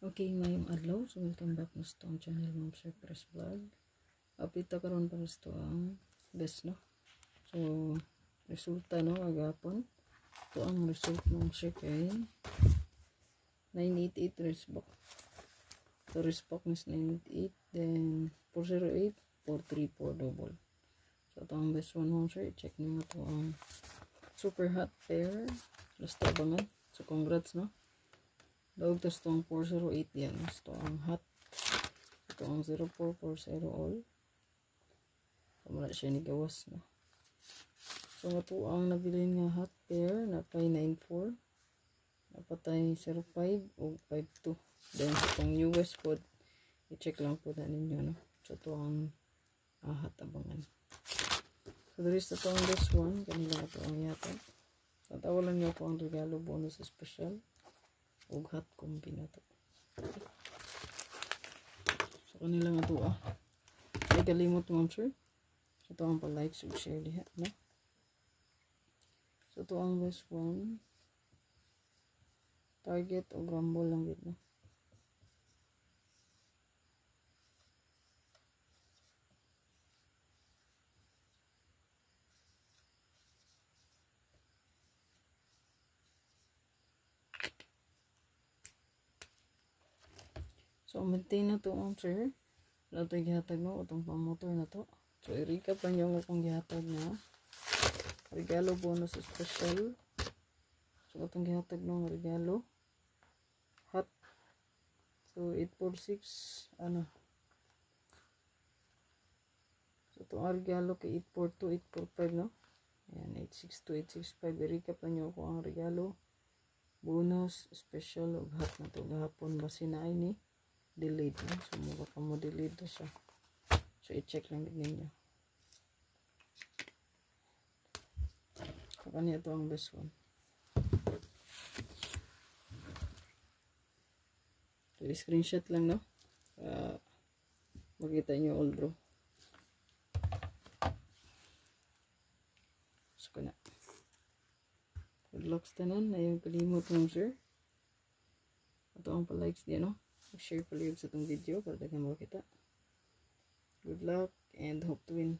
Okay, ngayong adlaw. So, welcome back na sa tong channel, Ma'am Surprise Vlog. Update karon para sa ang best, no? So, resulta, no? Agapon. Ito ang result ng kay 988 resbook. So, resbook is 988. Then, 408, 434 double. So, ito ang best one, Ma'am Sir. Check nyo ito ang super hot pair. Last abangan. So, congrats, no? Daog tas itong 408 yan. Ito ang hot. Ito ang 0440 all. Wala siya ni gawas, no? So ito ang nabilin nga hot pair na 594. Napatay 05 o 52. Then itong newest pod, i-check lang po na ninyo, no? So ito ang hot abangan. So there is ito ang this one. Kanila ito ang yata. Tatawalan nyo po ang regalo bonus special. O hot combi na to. So kanila nga to ay kalimot, Ma'am Sir. So ito ang pa-like, so share diha, no? So ito ang best one. Target o Rumble lang yun, no? So, maintain na to, Ma'am Sir. Wala ito gihatag mo. Itong pang-motor na to. So, i-recap lang yung akong gihatag na regalo bonus special. So, itong gihatag ng regalo. Hot. So, 846. Ano? So, itong regalo kay 842, 845, no? Ayan, 862, 865. I-recap lang yung akong regalo. Bonus special. Hot na to. Gahapon ba sinaay ni? Delayed, no? So mura pa mo delayed na siya. So i-check lang din ninyo. So kanya ito ang best one. So i-screenshot lang, no? Makita nyo all bro. So kana. Good luck tanan. Ayaw kalimot, Ma'am Sir. Ito ang pa-likes din, no? Share pala yun sa itong video para dagang makita. Good luck and hope to win.